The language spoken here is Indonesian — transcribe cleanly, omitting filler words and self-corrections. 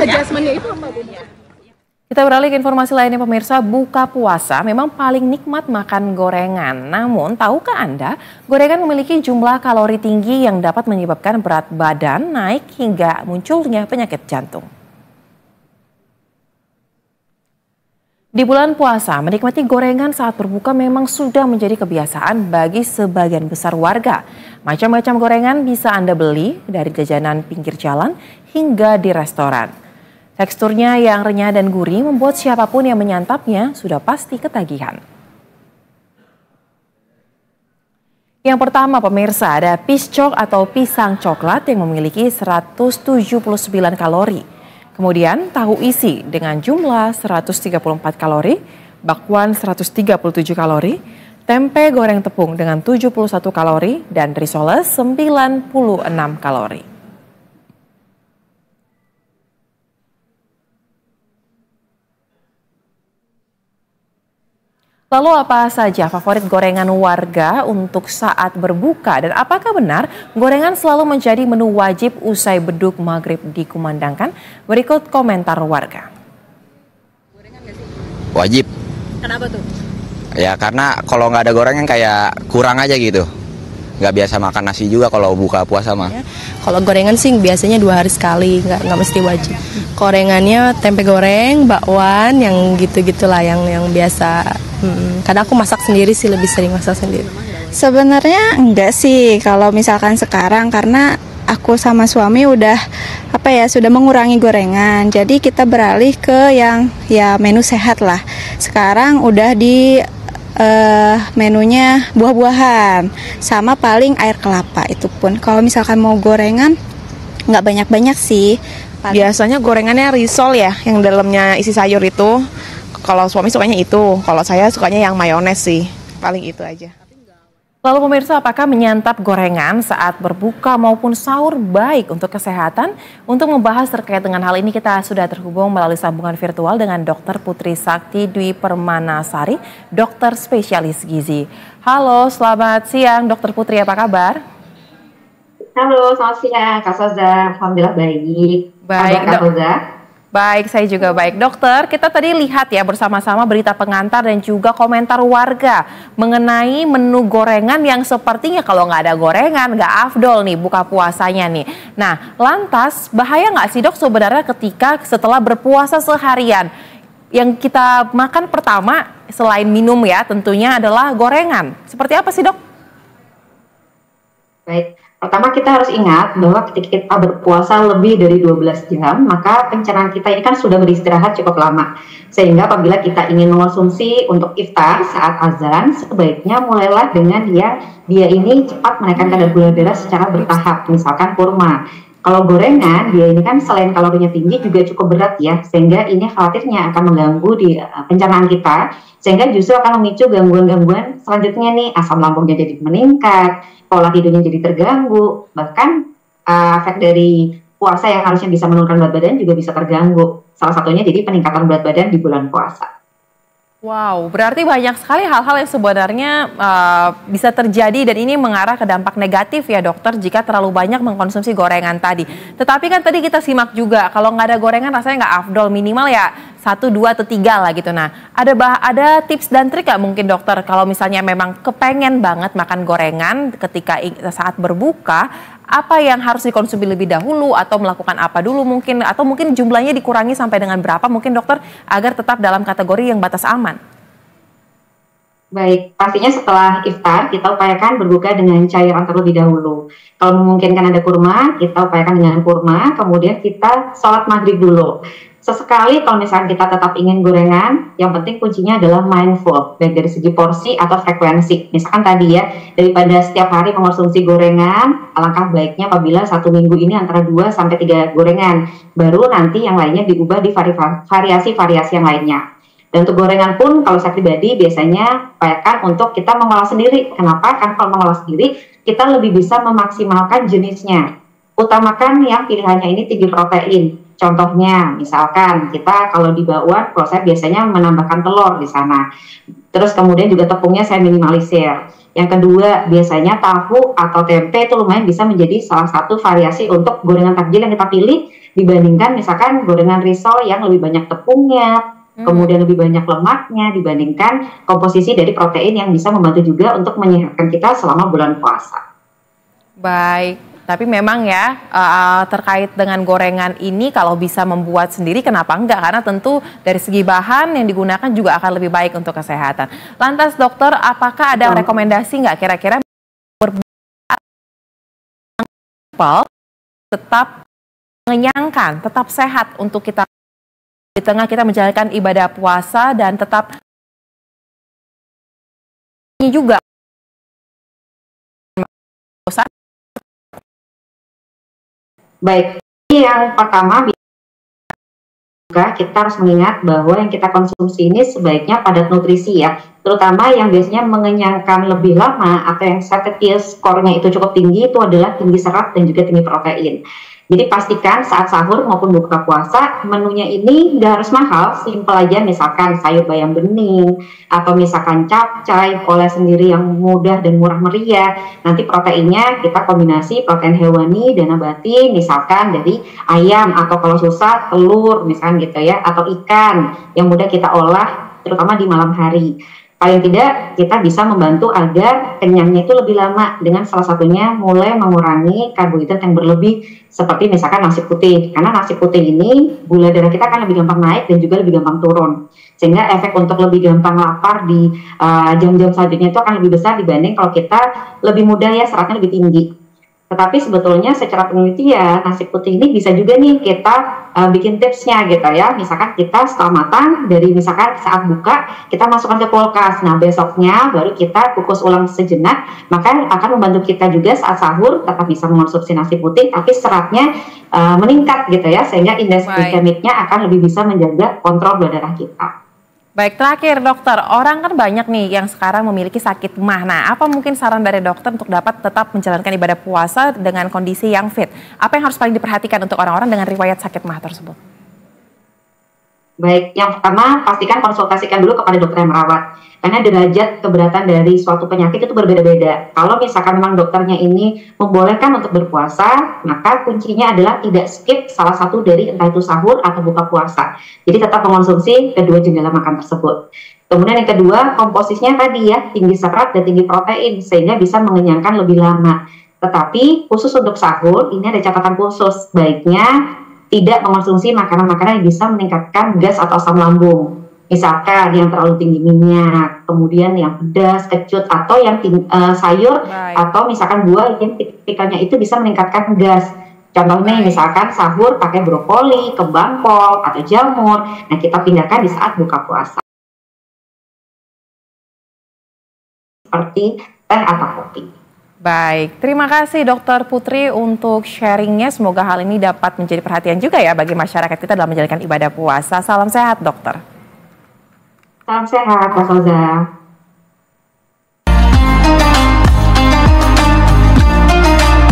Adjustment-nya itu apa, Bu? Kita beralih ke informasi lainnya pemirsa, buka puasa memang paling nikmat makan gorengan. Namun, tahukah Anda, gorengan memiliki jumlah kalori tinggi yang dapat menyebabkan berat badan naik hingga munculnya penyakit jantung. Di bulan puasa, menikmati gorengan saat berbuka memang sudah menjadi kebiasaan bagi sebagian besar warga. Macam-macam gorengan bisa Anda beli dari jajanan pinggir jalan hingga di restoran. Teksturnya yang renyah dan gurih membuat siapapun yang menyantapnya sudah pasti ketagihan. Yang pertama pemirsa, ada piscok atau pisang coklat yang memiliki 179 kalori. Kemudian tahu isi dengan jumlah 134 kalori, bakwan 137 kalori, tempe goreng tepung dengan 71 kalori, dan risoles 96 kalori. Lalu apa saja favorit gorengan warga untuk saat berbuka dan apakah benar gorengan selalu menjadi menu wajib usai beduk maghrib dikumandangkan? Berikut komentar warga. Wajib. Kenapa tuh? Ya karena kalau nggak ada gorengan kayak kurang aja gitu. Nggak biasa makan nasi juga kalau buka puasa mah. Kalau gorengan sih biasanya 2 hari sekali, nggak mesti wajib. Gorengannya tempe goreng, bakwan, yang gitu-gitulah yang biasa. Kadang aku masak sendiri sih, lebih sering masak sendiri. Sebenarnya enggak sih kalau misalkan sekarang, karena aku sama suami udah sudah mengurangi gorengan. Jadi kita beralih ke yang menu sehat lah. Sekarang udah di menunya buah-buahan sama paling air kelapa, itu pun kalau misalkan mau gorengan nggak banyak-banyak sih. Biasanya gorengannya risol ya, yang dalamnya isi sayur itu. Kalau suami sukanya itu, kalau saya sukanya yang mayones sih, paling itu aja. Lalu pemirsa, apakah menyantap gorengan saat berbuka maupun sahur baik untuk kesehatan? Untuk membahas terkait dengan hal ini kita sudah terhubung melalui sambungan virtual dengan Dr. Putri Sakti Dwi Permanasari, dokter spesialis gizi. Halo, selamat siang Dr. Putri, apa kabar? Halo, selamat siang Kak Soza. Alhamdulillah baik. Baik, Kak Soza. Baik, saya juga baik. Dokter, kita tadi lihat ya bersama-sama berita pengantar dan juga komentar warga mengenai menu gorengan yang sepertinya kalau nggak ada gorengan nggak afdol nih buka puasanya nih. Nah, lantas bahaya nggak sih dok sebenarnya ketika setelah berpuasa seharian yang kita makan pertama selain minum ya tentunya adalah gorengan. Seperti apa sih dok? Baik. Pertama kita harus ingat bahwa ketika kita berpuasa lebih dari 12 jam, maka pencernaan kita ini kan sudah beristirahat cukup lama. Sehingga apabila kita ingin mengonsumsi untuk iftar saat azan, sebaiknya mulailah dengan dia ini cepat menaikkan kadar gula darah secara bertahap, misalkan kurma. Kalau gorengan, dia ini kan selain kalorinya tinggi juga cukup berat ya, sehingga ini khawatirnya akan mengganggu di pencernaan kita, sehingga justru akan memicu gangguan-gangguan selanjutnya nih, asam lambungnya jadi meningkat, pola tidurnya jadi terganggu, bahkan efek dari puasa yang harusnya bisa menurunkan berat badan juga bisa terganggu. Salah satunya jadi peningkatan berat badan di bulan puasa. Wow, berarti banyak sekali hal-hal yang sebenarnya bisa terjadi dan ini mengarah ke dampak negatif ya dokter jika terlalu banyak mengkonsumsi gorengan tadi. Tetapi kan tadi kita simak juga kalau nggak ada gorengan rasanya nggak afdol, minimal ya 1, 2, atau 3 lah gitu. Nah, ada tips dan trik nggak mungkin dokter kalau misalnya memang kepengen banget makan gorengan ketika saat berbuka, apa yang harus dikonsumsi lebih dahulu atau melakukan apa dulu mungkin, atau mungkin jumlahnya dikurangi sampai dengan berapa mungkin dokter agar tetap dalam kategori yang batas aman? Baik, pastinya setelah iftar kita upayakan berbuka dengan cairan terlebih dahulu. Kalau memungkinkan ada kurma, kita upayakan dengan kurma, kemudian kita sholat maghrib dulu. Sesekali kalau misalnya kita tetap ingin gorengan, yang penting kuncinya adalah mindful, baik dari segi porsi atau frekuensi. Misalkan tadi ya, daripada setiap hari mengonsumsi gorengan, alangkah baiknya apabila 1 minggu ini antara 2 sampai 3 gorengan. Baru nanti yang lainnya diubah di variasi-variasi yang lainnya. Dan untuk gorengan pun, kalau saya pribadi biasanya upayakan untuk kita mengolah sendiri. Kenapa? Kan kalau mengolah sendiri, kita lebih bisa memaksimalkan jenisnya. Utamakan yang pilihannya ini tinggi protein. Contohnya, misalkan kita kalau di bakwan, kalau saya biasanya menambahkan telur di sana. Terus kemudian juga tepungnya saya minimalisir. Yang kedua, biasanya tahu atau tempe itu lumayan bisa menjadi salah satu variasi untuk gorengan takjil yang kita pilih dibandingkan misalkan gorengan risol yang lebih banyak tepungnya, kemudian lebih banyak lemaknya dibandingkan komposisi dari protein yang bisa membantu juga untuk menyehatkan kita selama bulan puasa. Baik, tapi memang ya terkait dengan gorengan ini kalau bisa membuat sendiri kenapa enggak? Karena tentu dari segi bahan yang digunakan juga akan lebih baik untuk kesehatan. Lantas dokter, apakah ada rekomendasi nggak kira-kira tetap mengenyangkan, tetap sehat untuk kita di tengah kita menjalankan ibadah puasa dan tetap ini juga baik, yang pertama kita harus mengingat bahwa yang kita konsumsi ini sebaiknya padat nutrisi ya, terutama yang biasanya mengenyangkan lebih lama atau yang satiety score-nya itu cukup tinggi itu adalah tinggi serat dan juga tinggi protein. Jadi pastikan saat sahur maupun buka puasa menunya ini nggak harus mahal, simpel aja misalkan sayur bayam bening atau misalkan capcay, oleh sendiri yang mudah dan murah meriah. Nanti proteinnya kita kombinasi protein hewani dan nabati, misalkan dari ayam atau kalau susah telur misalkan gitu ya, atau ikan yang mudah kita olah terutama di malam hari. Paling tidak kita bisa membantu agar kenyangnya itu lebih lama dengan salah satunya mulai mengurangi karbohidrat yang berlebih seperti misalkan nasi putih. Karena nasi putih ini gula darah kita akan lebih gampang naik dan juga lebih gampang turun. Sehingga efek untuk lebih gampang lapar di jam-jam selanjutnya itu akan lebih besar dibanding kalau kita lebih mudah ya seratnya lebih tinggi. Tetapi sebetulnya secara penelitian nasi putih ini bisa juga nih kita bikin tipsnya gitu ya. Misalkan kita setelah matang dari misalkan saat buka kita masukkan ke kulkas. Nah besoknya baru kita kukus ulang sejenak. Maka akan membantu kita juga saat sahur tetap bisa mengonsumsi nasi putih tapi seratnya meningkat gitu ya. Sehingga indeks glikemiknya akan lebih bisa menjaga kontrol gula darah kita. Baik, terakhir dokter, orang kan banyak nih yang sekarang memiliki sakit mah. Nah, apa mungkin saran dari dokter untuk dapat tetap menjalankan ibadah puasa dengan kondisi yang fit? Apa yang harus paling diperhatikan untuk orang-orang dengan riwayat sakit mah tersebut? Baik, yang pertama pastikan konsultasikan dulu kepada dokter yang merawat. Karena derajat keberatan dari suatu penyakit itu berbeda-beda. Kalau misalkan memang dokternya ini membolehkan untuk berpuasa, maka kuncinya adalah tidak skip salah satu dari entah itu sahur atau buka puasa. Jadi tetap mengonsumsi kedua jendela makan tersebut. Kemudian yang kedua, komposisinya tadi ya, tinggi serat dan tinggi protein, sehingga bisa mengenyangkan lebih lama. Tetapi khusus untuk sahur, ini ada catatan khusus. Baiknya tidak mengonsumsi makanan-makanan yang bisa meningkatkan gas atau asam lambung. Misalkan yang terlalu tinggi minyak, kemudian yang pedas, kecut, atau yang sayur, atau misalkan buah yang tipikalnya itu bisa meningkatkan gas. Contohnya misalkan sahur pakai brokoli, kembang kol, atau jamur. Nah kita pindahkan di saat buka puasa. Seperti teh atau kopi. Baik, terima kasih Dokter Putri untuk sharingnya. Semoga hal ini dapat menjadi perhatian juga ya bagi masyarakat kita dalam menjalankan ibadah puasa. Salam sehat dokter. Salam sehat, Mas Oza.